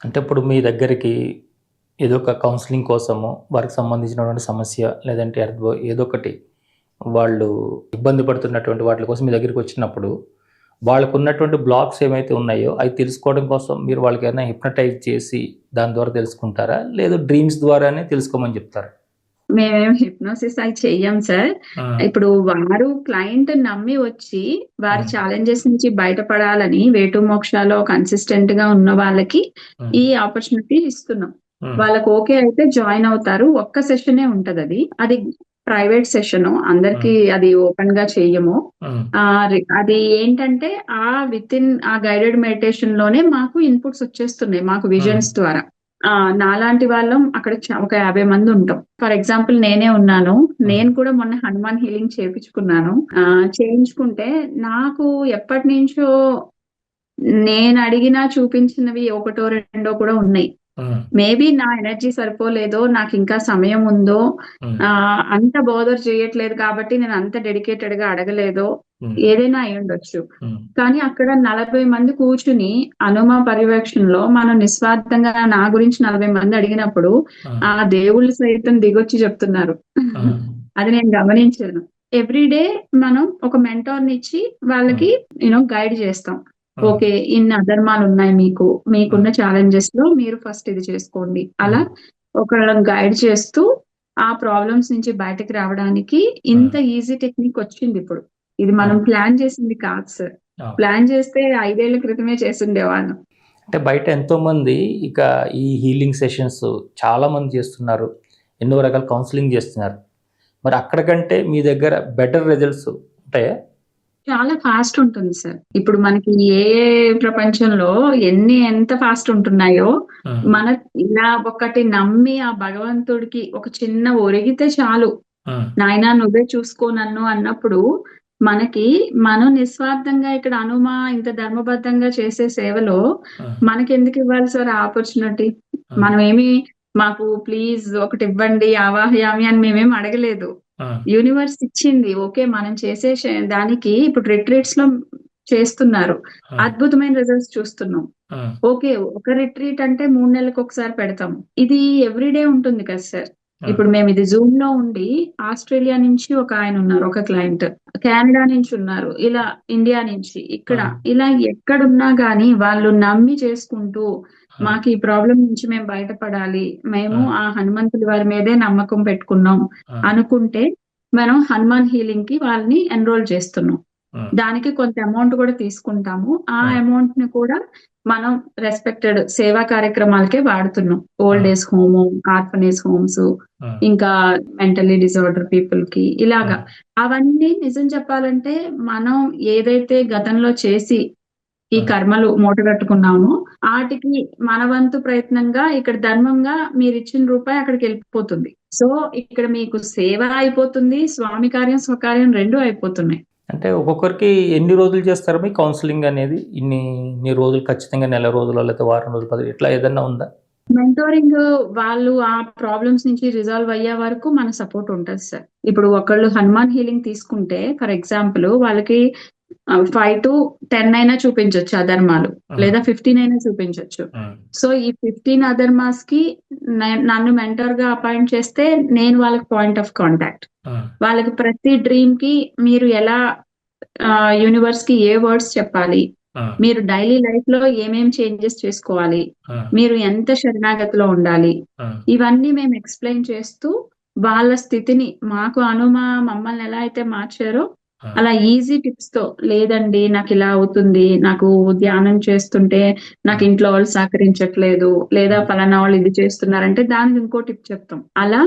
అంటే ఇప్పుడు మీ దగ్గరికి ఏదో ఒక కౌన్సిలింగ్ కోసము వారికి సంబంధించినటువంటి సమస్య లేదంటే ఏదో ఒకటి వాళ్ళు ఇబ్బంది పడుతున్నటువంటి వాటి కోసం మీ దగ్గరికి వచ్చినప్పుడు వాళ్ళకున్నటువంటి బ్లాక్స్ ఏమైతే ఉన్నాయో అవి తెలుసుకోవడం కోసం మీరు వాళ్ళకి ఏమైనా హిప్నటైజ్ చేసి దాని ద్వారా తెలుసుకుంటారా? లేదు డ్రీమ్స్ ద్వారానే తెలుసుకోమని చెప్తారా? మేమేం హిప్నోసిస్ అయి చెయ్యం సార్. ఇప్పుడు వారు క్లయింట్ నమ్మి వచ్చి వారి ఛాలెంజెస్ నుంచి బయటపడాలని వేటు మోక్షాలో కన్సిస్టెంట్ గా ఉన్న వాళ్ళకి ఈ ఆపర్చునిటీ ఇస్తున్నాం. వాళ్ళకి ఓకే అయితే జాయిన్ అవుతారు. ఒక్క సెషనే ఉంటది అది. అది ప్రైవేట్ సెషన్, అందరికి అది ఓపెన్ గా చెయ్యము. అది ఏంటంటే విత్ ఇన్ ఆ గైడెడ్ మెడిటేషన్ లోనే మాకు ఇన్పుట్స్ వచ్చేస్తున్నాయి మాకు విజన్స్ ద్వారా. నాలాంటి వాళ్ళం అక్కడ ఒక 50 మంది ఉంటాం. ఫర్ ఎగ్జాంపుల్ నేనే ఉన్నాను. నేను కూడా మొన్న హనుమాన్ హీలింగ్ చేయించుకున్నాను. చేయించుకుంటే నాకు ఎప్పటి నుంచో నేను అడిగినా చూపించినవి ఒకటో రెండో కూడా ఉన్నాయి. మేబీ నా ఎనర్జీ సరిపోలేదో, నాకు ఇంకా సమయం ఉందో, అంత బోదర్ చేయట్లేదు కాబట్టి నేను అంత డెడికేటెడ్ గా అడగలేదో, ఏదైనా అయి ఉండొచ్చు. కానీ అక్కడ 40 మంది కూర్చుని హనుమ పర్యవేక్షణలో మనం నిస్వార్థంగా నా గురించి 40 మంది అడిగినప్పుడు ఆ దేవుళ్ళు సైతం దిగొచ్చి చెప్తున్నారు. అది నేను గమనించాను. ఎవ్రీడే మనం ఒక మెంటోర్ని ఇచ్చి వాళ్ళకి గైడ్ చేస్తాం. ఓకే, ఇన్ని అధర్మాలు ఉన్నాయి, మీకున్న ఛాలెంజెస్ లో మీరు ఫస్ట్ ఇది చేసుకోండి. అలా ఒకళ్ళని గైడ్ చేస్తూ ఆ ప్రాబ్లమ్స్ నుంచి బయటకు రావడానికి ఇంత ఈజీ టెక్నిక్ వచ్చింది ఇప్పుడు. ఇది మనం ప్లాన్ చేసింది కాదు సార్. ప్లాన్ చేస్తే 5 ఏళ్ల క్రితమే చేసుండేవాళ్ళం. అంటే బయట ఎంతో మంది ఇక ఈ హీలింగ్ సెషన్స్ చాలా మంది చేస్తున్నారు, ఎన్నో రకాల కౌన్సిలింగ్ చేస్తున్నారు. మరి అక్కడికంటే మీ దగ్గర బెటర్ రిజల్ట్స్ ఉంటాయా? చాలా ఫాస్ట్ ఉంటుంది సార్. ఇప్పుడు మనకి ఏ ప్రపంచంలో ఎంత ఫాస్ట్ ఉంటున్నాయో, మన ఇలా ఒకటి నమ్మి ఆ భగవంతుడికి ఒక చిన్న ఒరిగితే చాలు, నాయనా నువ్వే చూసుకో నన్ను అన్నప్పుడు మనం నిస్వార్థంగా ఇక్కడ హనుమ ఇంత ధర్మబద్ధంగా చేసే సేవలో మనకి ఎందుకు ఇవ్వాలి సార్ ఆపర్చునిటీ? మనమేమి మాకు ప్లీజ్ ఒకటి ఇవ్వండి ఆవాహయామి అని మేమేం అడగలేదు. యూనివర్స్ ఇచ్చింది. ఓకే, మనం చేసే దానికి ఇప్పుడు రిట్రీట్స్ లో చేస్తున్నారు, అద్భుతమైన రిజల్ట్స్ చూస్తున్నాం. ఓకే, ఒక రిట్రీట్ అంటే 3 నెలలకు ఒకసారి పెడతాం. ఇది ఎవ్రీడే ఉంటుంది కదా సార్. ఇప్పుడు మేము ఇది జూమ్ లో ఉండి, ఆస్ట్రేలియా నుంచి ఒక ఆయన ఉన్నారు, ఒక క్లయింట్, కెనడా నుంచి ఉన్నారు, ఇలా ఇండియా నుంచి, ఇక్కడ ఇలా ఎక్కడున్నా గానీ వాళ్ళు నమ్మి చేసుకుంటూ మాకు ఈ ప్రాబ్లం నుంచి మేము బయటపడాలి, మేము ఆ హనుమంతుడి వారి మీదే నమ్మకం పెట్టుకున్నాం అనుకుంటే మనం హనుమాన్ హీలింగ్ కి వాళ్ళని ఎన్రోల్ చేస్తున్నాం. దానికి కొంత అమౌంట్ కూడా తీసుకుంటాము. ఆ అమౌంట్ ని కూడా మనం రెస్పెక్టెడ్ సేవా కార్యక్రమాలకే వాడుతున్నాం. Old age home, orphanage homes, ఇంకా మెంటల్లీ డిజార్డర్ పీపుల్ కి, ఇలాగా అవన్నీ నిజం చెప్పాలంటే మనం ఏదైతే గతంలో చేసి ఈ కర్మలు మూటగట్టుకున్నామో వాటికి మన వంతు ప్రయత్నంగా ఇక్కడ ధర్మంగా మీరు ఇచ్చిన రూపాయి అక్కడికి వెళ్ళిపోతుంది. సో ఇక్కడ మీకు సేవ అయిపోతుంది, స్వామి కార్యం స్వకార్యం 2 అయిపోతున్నాయి. అంటే ఒక్కొక్కరికి ఎన్ని రోజులు చేస్తారు మీ కౌన్సిలింగ్ అనేది? ఇన్ని రోజులు ఖచ్చితంగా, నెల రోజులు లేకపోతే వారం రోజులు, 10 ఇట్లా ఏదన్నా ఉందా? మెంటోరింగ్ వాళ్ళు ఆ ప్రాబ్లమ్స్ నుంచి రిజాల్వ్ అయ్యే వరకు మన సపోర్ట్ ఉంటుంది సార్. ఇప్పుడు ఒకళ్ళు హనుమాన్ హీలింగ్ తీసుకుంటే ఫర్ ఎగ్జాంపుల్ వాళ్ళకి 5 to 10 అయినా చూపించవచ్చు అధర్మాలు, లేదా 15 అయినా చూపించవచ్చు. సో ఈ 15 అధర్మాస్ కి నన్ను మెంటర్ గా అపాయింట్ చేస్తే నేను వాళ్ళకి పాయింట్ ఆఫ్ కాంటాక్ట్. వాళ్ళకి ప్రతి డ్రీమ్ కి మీరు ఎలా యూనివర్స్ కి ఏ వర్డ్స్ చెప్పాలి, మీరు డైలీ లైఫ్ లో ఏమేం చేంజెస్ చేసుకోవాలి, మీరు ఎంత శరణాగతిలో ఉండాలి, ఇవన్నీ మేము ఎక్స్ప్లెయిన్ చేస్తూ వాళ్ళ స్థితిని, మాకు మమ్మల్ని ఎలా అయితే మార్చారో అలా ఈజీ టిప్స్ తో, లేదండి నాకు ఇలా అవుతుంది, నాకు ధ్యానం చేస్తుంటే నాకు ఇంట్లో వాళ్ళు సహకరించట్లేదు, లేదా పలానా వాళ్ళు ఇది చేస్తున్నారంటే దానికి ఇంకో టిప్ చెప్తాం. అలా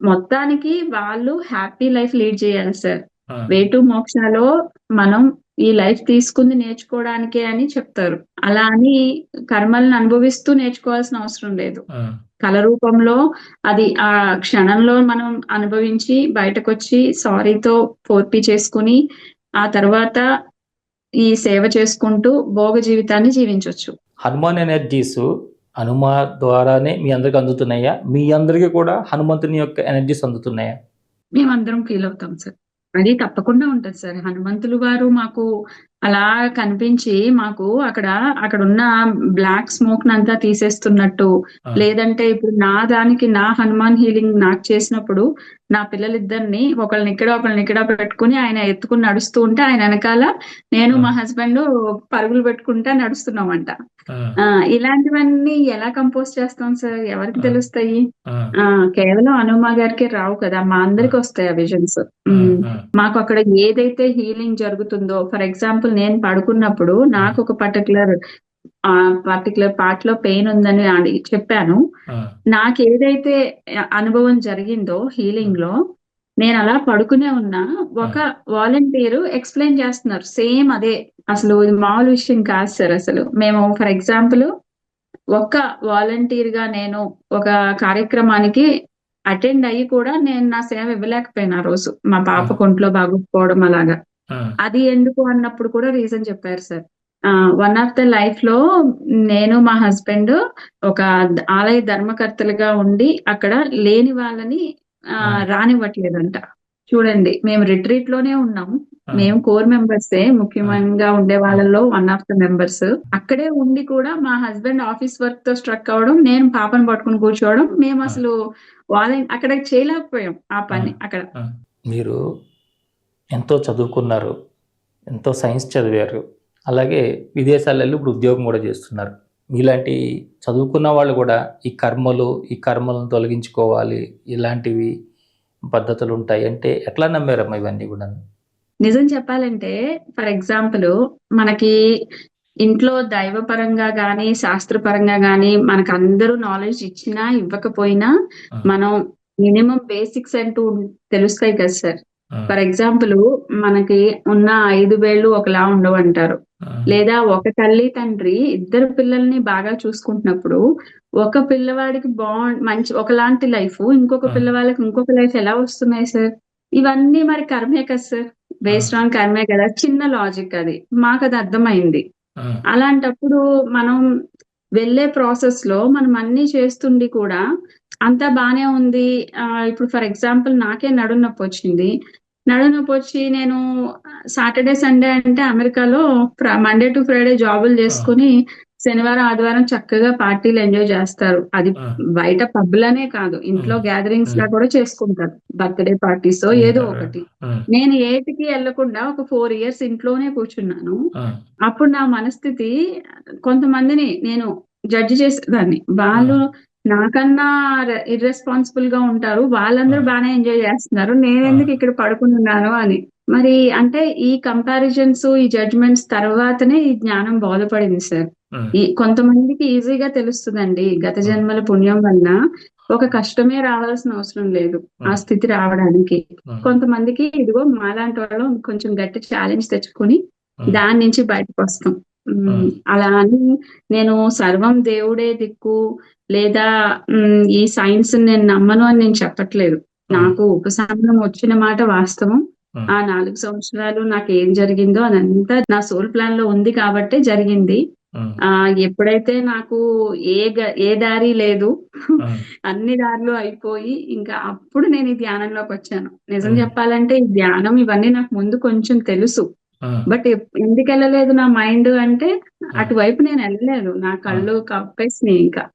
మొత్తానికి వాళ్ళు హ్యాపీ లైఫ్ లీడ్ చేయాలి సార్. వేటు మోక్షాలో మనం ఈ లైఫ్ తీసుకుంది నేర్చుకోవడానికే అని చెప్తారు. అలా అని కర్మలను అనుభవిస్తూ నేర్చుకోవాల్సిన అవసరం లేదు. కళ రూపంలో అది ఆ క్షణంలో మనం అనుభవించి బయటకు వచ్చి సారీతో పోర్పి చేసుకుని ఆ తర్వాత ఈ సేవ చేసుకుంటూ భోగ జీవితాన్ని జీవించవచ్చు. హనుమాన్ ఎనర్జీస్ హనుమ ద్వారానే మీ అందరికి అందుతున్నాయా? మీ అందరికి కూడా హనుమంతుని యొక్క ఎనర్జీస్ అందుతున్నాయా? మేమందరం ఫీల్ అవుతాం సార్. అది తప్పకుండా ఉంటుంది సార్. హనుమంతులు వారు మాకు అలా కనిపించి మాకు అక్కడ ఉన్న బ్లాక్ స్మోక్ నంతా తీసేస్తున్నట్టు, లేదంటే ఇప్పుడు నా హనుమాన్ హీలింగ్ నాకు చేసినప్పుడు నా పిల్లలిద్దరిని ఒకళ్ళని ఇక్కడ పెట్టుకుని ఆయన ఎత్తుకుని నడుస్తూ ఉంటే ఆయన వెనకాల నేను మా హస్బెండ్ పరుగులు పెట్టుకుంటా నడుస్తున్నామంట. ఇలాంటివన్నీ ఎలా కంపోజ్ చేస్తాం సార్? ఎవరికి తెలుస్తాయి? కేవలం హనుమ గారికే రావు కదా, మా అందరికి వస్తాయి ఆ విజన్స్. మాకు అక్కడ ఏదైతే హీలింగ్ జరుగుతుందో, ఫర్ ఎగ్జాంపుల్ నేను పడుకున్నప్పుడు నాకు ఒక పర్టికులర్ పార్ట్ లో పెయిన్ ఉందని చెప్పాను. నాకు ఏదైతే అనుభవం జరిగిందో హీలింగ్ లో, నేను అలా పడుకునే ఉన్నా, ఒక వాలంటీర్ ఎక్స్ప్లెయిన్ చేస్తున్నారు సేమ్ అదే. అసలు ఇది మామూలు విషయం కాదు సార్. అసలు మేము ఫర్ ఎగ్జాంపుల్ ఒక్క వాలంటీర్ గా నేను ఒక కార్యక్రమానికి అటెండ్ అయ్యి కూడా నేను నా సేవ ఇవ్వలేకపోయినా ఆ రోజు, మా పాప ఒంట్లో బాగోకపోవడం అలాగా. అది ఎందుకు అన్నప్పుడు కూడా రీజన్ చెప్పారు sir. One of the life లో నేను మా హస్బెండ్ ఒక ఆలయ ధర్మకర్తలుగా ఉండి అక్కడ లేని వాళ్ళని రానివ్వట్లేదంట. చూడండి, మేము రిట్రీట్ లోనే ఉన్నాము, మేము కోర్ మెంబర్సే, ముఖ్యంగా ఉండే వాళ్ళలో వన్ ఆఫ్ ద మెంబర్స్. అక్కడే ఉండి కూడా మా హస్బెండ్ ఆఫీస్ వర్క్ తో స్ట్రక్ అవడం, నేను పాపను పట్టుకుని కూర్చోవడం, మేము అసలు అక్కడ చేయలేకపోయాం ఆ పని అక్కడ. మీరు ఎంతో చదువుకున్నారు, ఎంతో సైన్స్ చదివారు, అలాగే విదేశాలలో ఇప్పుడు ఉద్యోగం కూడా చేస్తున్నారు. ఇలాంటి చదువుకున్న వాళ్ళు కూడా ఈ కర్మలను తొలగించుకోవాలి, ఇలాంటివి పద్ధతులు ఉంటాయి అంటే ఎట్లా నమ్మారమ్మా ఇవన్నీ కూడా? నిజం చెప్పాలంటే, ఫర్ ఎగ్జాంపుల్ మనకి ఇంట్లో దైవపరంగా గాని శాస్త్రపరంగా గాని మనకు అందరూ నాలెడ్జ్ ఇచ్చినా ఇవ్వకపోయినా మనం మినిమం బేసిక్స్ అంటూ తెలుస్తాయి కదా సార్. ఫర్ ఎగ్జాంపుల్ మనకి ఉన్న 5 వేళ్ళు ఒకలా ఉండవంటారు. లేదా ఒక తల్లి తండ్రి ఇద్దరు పిల్లల్ని బాగా చూసుకుంటున్నప్పుడు ఒక పిల్లవాడికి మంచి ఒకలాంటి లైఫ్, ఇంకొక పిల్లవాళ్ళకి ఇంకొక లైఫ్ ఎలా వస్తున్నాయి సార్? ఇవన్నీ మరి కర్మే కదా సార్, బేస్డ్ ఆన్ కర్మే కదా. చిన్న లాజిక్ అది, మాకు అది అర్థమైంది. అలాంటప్పుడు మనం వెళ్ళే ప్రాసెస్ లో మనం అన్ని చేస్తుండి కూడా అంతా బానే ఉంది. ఇప్పుడు ఫర్ ఎగ్జాంపుల్ నాకే నడునొప్పి వచ్చింది. నడునొప్పి వచ్చి నేను సాటర్డే సండే అంటే అమెరికాలో మండే టు ఫ్రైడే జాబులు చేసుకుని శనివారం ఆదివారం చక్కగా పార్టీలు ఎంజాయ్ చేస్తారు. అది బయట పబ్బులనే కాదు, ఇంట్లో గ్యాదరింగ్స్ లా కూడా చేసుకుంటారు, బర్త్డే పార్టీస్ ఏదో ఒకటి. నేను ఏటికి వెళ్లకుండా ఒక 4 years ఇంట్లోనే కూర్చున్నాను. అప్పుడు నా మనస్థితి, కొంతమందిని నేను జడ్జి చేసేదాన్ని, వాళ్ళు నాకన్నా ఇర్రెస్పాన్సిబుల్ గా ఉంటారు, వాళ్ళందరూ బాగానే ఎంజాయ్ చేస్తున్నారు, నేనెందుకు ఇక్కడ పడుకుని ఉన్నాను అని. మరి అంటే ఈ కంపారిజన్స్, ఈ జడ్జ్మెంట్స్ తర్వాతనే ఈ జ్ఞానం బోధపడింది సార్. కొంతమందికి ఈజీగా తెలుస్తుందండి, గత జన్మల పుణ్యం వల్ల ఒక కష్టమే రావాల్సిన అవసరం లేదు ఆ స్థితి రావడానికి. కొంతమందికి ఇదిగో మాలాంటి వాళ్ళు కొంచెం గట్టి ఛాలెంజ్ తెచ్చుకుని దాని నుంచి బయటకు వస్తాం. అలా అని నేను సర్వం దేవుడే దిక్కు లేదా ఈ సైన్స్ నేను నమ్మను అని నేను చెప్పట్లేదు. నాకు ఉపశమనం వచ్చిన మాట వాస్తవం. ఆ 4 సంవత్సరాలు నాకు ఏం జరిగిందో అదంతా నా సోల్ ప్లాన్ లో ఉంది కాబట్టే జరిగింది. ఎప్పుడైతే నాకు ఏ దారి లేదు, అన్ని దారులు అయిపోయి ఇంకా అప్పుడు నేను ఈ ధ్యానంలోకి వచ్చాను. నిజం చెప్పాలంటే ఈ ధ్యానం ఇవన్నీ నాకు ముందు కొంచెం తెలుసు, బట్ ఎందుకు వెళ్ళలేదు నా మైండ్ అంటే అటువైపు నేను వెళ్ళలేదు, నా కళ్ళు కప్పేసినాయి ఇంకా.